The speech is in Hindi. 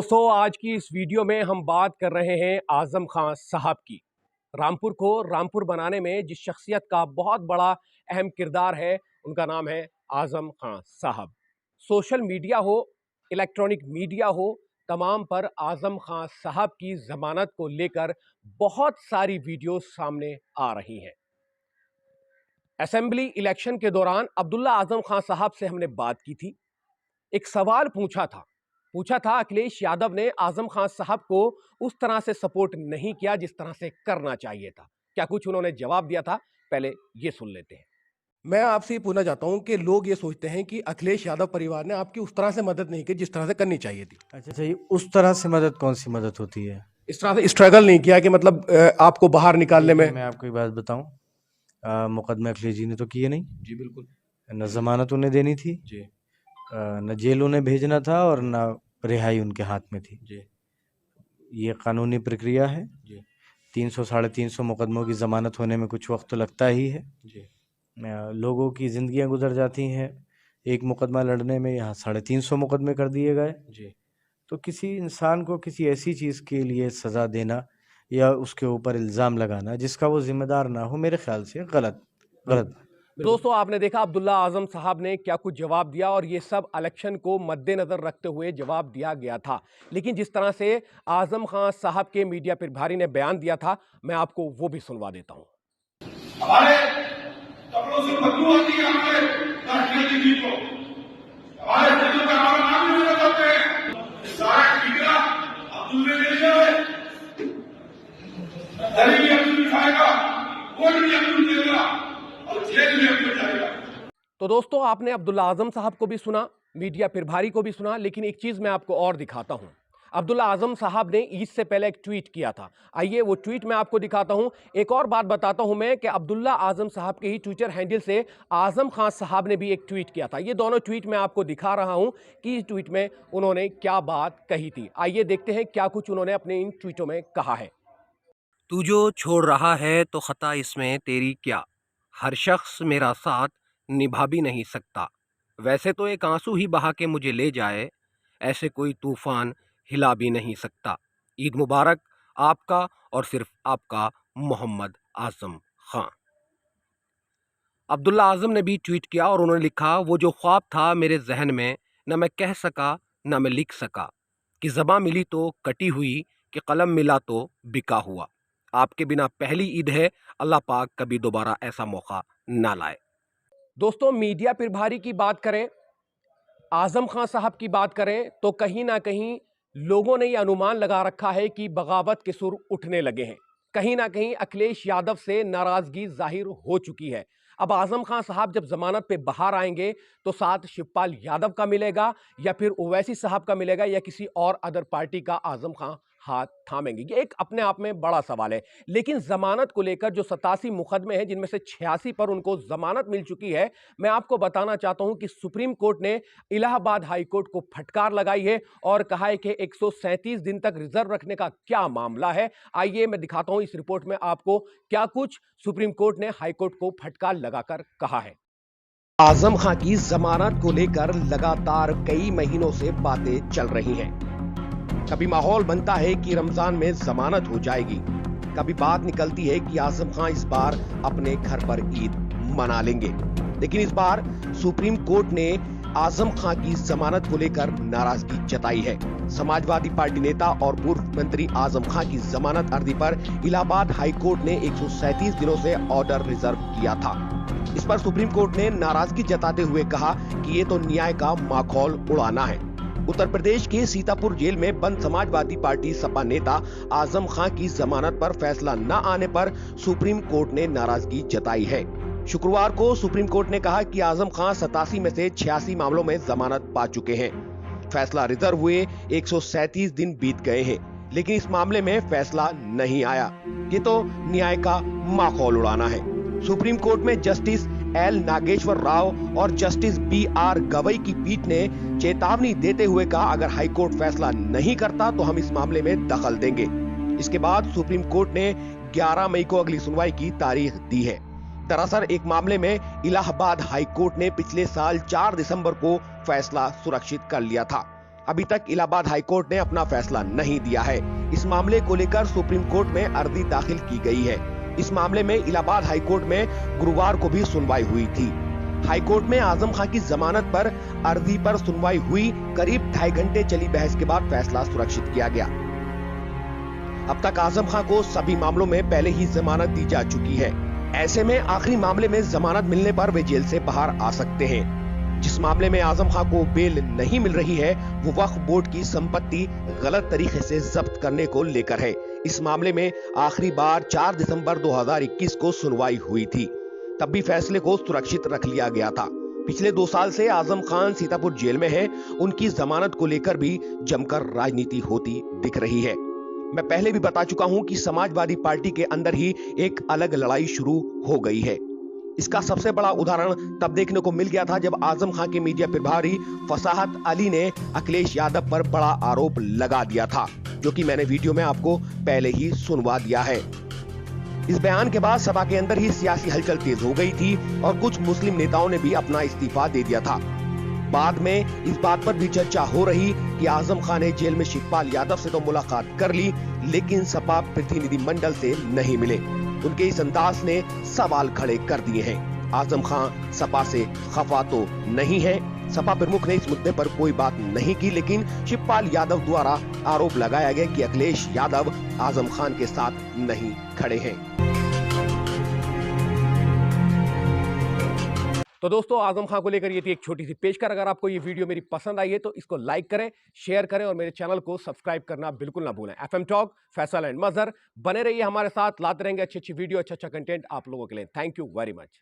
दोस्तों, आज की इस वीडियो में हम बात कर रहे हैं आजम खान साहब की। रामपुर को रामपुर बनाने में जिस शख्सियत का बहुत बड़ा अहम किरदार है, उनका नाम है आजम खान साहब। सोशल मीडिया हो, इलेक्ट्रॉनिक मीडिया हो, तमाम पर आजम खान साहब की जमानत को लेकर बहुत सारी वीडियो सामने आ रही हैं। असेंबली इलेक्शन के दौरान अब्दुल्ला आजम खान साहब से हमने बात की थी, एक सवाल पूछा था अखिलेश यादव ने आजम खान साहब को उस तरह से सपोर्ट नहीं किया जिस तरह से करना चाहिए था। क्या कुछ उन्होंने जवाब दिया था, पहले ये सुन लेते हैं। मैं आपसे ये पूछना चाहता हूं कि लोग ये सोचते हैं कि अखिलेश यादव परिवार ने आपकी उस तरह से मदद नहीं की जिस तरह से करनी चाहिए थी। अच्छा, ये उस तरह से मदद कौन सी मदद होती है? इस तरह से स्ट्रगल नहीं किया कि मतलब आपको बाहर निकालने में। मैं आपको एक बात बताऊं, मुकदमे अखिलेश जी ने तो किए नहीं जी बिल्कुल, न जमानत उन्हें देनी थी जी न जेल उन्हें भेजना था और न रिहाई उनके हाथ में थी। जी ये कानूनी प्रक्रिया है जी 300 साढ़े 300 मुकदमों की ज़मानत होने में कुछ वक्त तो लगता ही है। जी लोगों की ज़िंदगियां गुजर जाती हैं एक मुकदमा लड़ने में, यहाँ 350 मुकदमे कर दिए गए। जी तो किसी इंसान को किसी ऐसी चीज़ के लिए सज़ा देना या उसके ऊपर इल्ज़ाम लगाना जिसका वो जिम्मेदार ना हो, मेरे ख्याल से गलत। दोस्तों, आपने देखा अब्दुल्ला आजम साहब ने क्या कुछ जवाब दिया, और ये सब इलेक्शन को मद्देनजर रखते हुए जवाब दिया गया था। लेकिन जिस तरह से आजम खान साहब के मीडिया प्रभारी ने बयान दिया था, मैं आपको वो भी सुनवा देता हूं। हमारे कपड़ों से बदबू आती है, हमारे राष्ट्रीय जी को हमारे बच्चों का हमारा नाम नहीं लेना चाहते हैं। सारा ठिकाना अब्दुल ने दिया है, दली भी अब्दुल खाएगा, कोर्ट भी अब्दुल देगा और जेल में अब्दुल जाएगा। तो दोस्तों, आपने अब्दुल्ला आजम साहब को भी सुना, मीडिया प्रभारी को भी सुना, लेकिन एक चीज मैं आपको और दिखाता हूं। अब्दुल्ला आजम साहब ने ईद से पहले एक ट्वीट किया था। आइए वो ट्वीट मैं आपको दिखाता हूं। एक और बात बताता हूं मैं कि अब्दुल्ला आजम साहब के ही ट्विटर हैंडल से आजम खान साहब ने भी एक ट्वीट किया था। ये दोनों ट्वीट मैं आपको दिखा रहा हूं कि इस ट्वीट में उन्होंने क्या बात कही थी। आइए देखते हैं क्या कुछ उन्होंने अपने इन ट्वीटों में कहा है। तू जो छोड़ रहा है तो खता इसमें तेरी क्या, हर शख्स मेरा साथ निभा भी नहीं सकता। वैसे तो एक आंसू ही बहा के मुझे ले जाए, ऐसे कोई तूफान हिला भी नहीं सकता। ईद मुबारक आपका और सिर्फ आपका, मोहम्मद आजम खान। अब्दुल्ला आजम ने भी ट्वीट किया और उन्होंने लिखा, वो जो ख्वाब था मेरे जहन में, न मैं कह सका न मैं लिख सका, कि ज़बां मिली तो कटी हुई, कि कलम मिला तो बिका हुआ। आपके बिना पहली ईद है, अल्लाह पाक कभी दोबारा ऐसा मौका ना लाए। दोस्तों, मीडिया प्रभारी की बात करें, आजम खान साहब की बात करें, तो कहीं ना कहीं लोगों ने यह अनुमान लगा रखा है कि बगावत के सुर उठने लगे हैं। कहीं ना कहीं अखिलेश यादव से नाराजगी जाहिर हो चुकी है। अब आजम खान साहब जब जमानत पे बाहर आएंगे तो साथ शिवपाल यादव का मिलेगा, या फिर ओवैसी साहब का मिलेगा, या किसी और अदर पार्टी का आजम खान हाथ थामेंगे। ये एक अपने आप में बड़ा सवाल है। लेकिन जमानत को लेकर जो 87 मुकदमे हैं, जिनमें से 86 पर उनको जमानत मिल चुकी है, मैं आपको बताना चाहता हूं कि सुप्रीम कोर्ट ने इलाहाबाद हाई कोर्ट को फटकार लगाई है और कहा है कि 137 दिन तक रिजर्व रखने का क्या मामला है। आइए मैं दिखाता हूं इस रिपोर्ट में आपको क्या कुछ सुप्रीम कोर्ट ने हाई कोर्ट को फटकार लगाकर कहा है। आजम खान की जमानत को लेकर लगातार कई महीनों से बातें चल रही हैं। कभी माहौल बनता है कि रमजान में जमानत हो जाएगी, कभी बात निकलती है कि आजम खान इस बार अपने घर पर ईद मना लेंगे। लेकिन इस बार सुप्रीम कोर्ट ने आजम खान की जमानत को लेकर नाराजगी जताई है। समाजवादी पार्टी नेता और पूर्व मंत्री आजम खान की जमानत अर्जी पर इलाहाबाद हाई कोर्ट ने 137 दिनों से ऑर्डर रिजर्व किया था। इस पर सुप्रीम कोर्ट ने नाराजगी जताते हुए कहा कि ये तो न्याय का माखौल उड़ाना है। उत्तर प्रदेश के सीतापुर जेल में बंद समाजवादी पार्टी सपा नेता आजम खान की जमानत पर फैसला न आने पर सुप्रीम कोर्ट ने नाराजगी जताई है। शुक्रवार को सुप्रीम कोर्ट ने कहा कि आजम खान 87 में से 86 मामलों में जमानत पा चुके हैं। फैसला रिजर्व हुए 137 दिन बीत गए हैं, लेकिन इस मामले में फैसला नहीं आया। ये तो न्याय का माखौल उड़ाना है। सुप्रीम कोर्ट में जस्टिस एल नागेश्वर राव और जस्टिस BR गवई की पीठ ने चेतावनी देते हुए कहा, अगर हाईकोर्ट फैसला नहीं करता तो हम इस मामले में दखल देंगे। इसके बाद सुप्रीम कोर्ट ने 11 मई को अगली सुनवाई की तारीख दी है। दरअसल एक मामले में इलाहाबाद हाई कोर्ट ने पिछले साल 4 दिसंबर को फैसला सुरक्षित कर लिया था। अभी तक इलाहाबाद हाईकोर्ट ने अपना फैसला नहीं दिया है। इस मामले को लेकर सुप्रीम कोर्ट में अर्जी दाखिल की गई है। इस मामले में इलाहाबाद हाईकोर्ट में गुरुवार को भी सुनवाई हुई थी। हाईकोर्ट में आजम खान की जमानत पर अर्जी पर सुनवाई हुई। करीब 2.5 घंटे चली बहस के बाद फैसला सुरक्षित किया गया। अब तक आजम खान को सभी मामलों में पहले ही जमानत दी जा चुकी है। ऐसे में आखिरी मामले में जमानत मिलने पर वे जेल से बाहर आ सकते हैं। जिस मामले में आजम खान को बेल नहीं मिल रही है वो वक्फ बोर्ड की संपत्ति गलत तरीके से जब्त करने को लेकर है। इस मामले में आखिरी बार 4 दिसंबर 2021 को सुनवाई हुई थी। तब भी फैसले को सुरक्षित रख लिया गया था। पिछले 2 साल से आजम खान सीतापुर जेल में हैं। उनकी जमानत को लेकर भी जमकर राजनीति होती दिख रही है। मैं पहले भी बता चुका हूं कि समाजवादी पार्टी के अंदर ही एक अलग लड़ाई शुरू हो गई है। इसका सबसे बड़ा उदाहरण तब देखने को मिल गया था जब आजम खान के मीडिया प्रभारी फसाहत अली ने अखिलेश यादव पर बड़ा आरोप लगा दिया था, जो कि मैंने वीडियो में आपको पहले ही सुनवा दिया है। इस बयान के बाद सभा के अंदर ही सियासी हलचल तेज हो गई थी और कुछ मुस्लिम नेताओं ने भी अपना इस्तीफा दे दिया था। बाद में इस बात पर भी चर्चा हो रही कि आजम खान ने जेल में शिवपाल यादव से तो मुलाकात कर ली, लेकिन सपा प्रतिनिधि मंडल से नहीं मिले। उनके इस अंदाज ने सवाल खड़े कर दिए हैं। आजम खान सपा से खफा तो नहीं है। सपा प्रमुख ने इस मुद्दे पर कोई बात नहीं की, लेकिन शिवपाल यादव द्वारा आरोप लगाया गया कि अखिलेश यादव आजम खान के साथ नहीं खड़े हैं। तो दोस्तों, आजम खान को लेकर ये थी एक छोटी सी पेशकार। अगर आपको ये वीडियो मेरी पसंद आई है तो इसको लाइक करें, शेयर करें और मेरे चैनल को सब्सक्राइब करना बिल्कुल ना भूलें। FM टॉक, फैसल एंड मजहर, बने रहिए हमारे साथ। लाते रहेंगे अच्छी अच्छी वीडियो, अच्छा अच्छा कंटेंट आप लोगों के लिए। Thank you very much.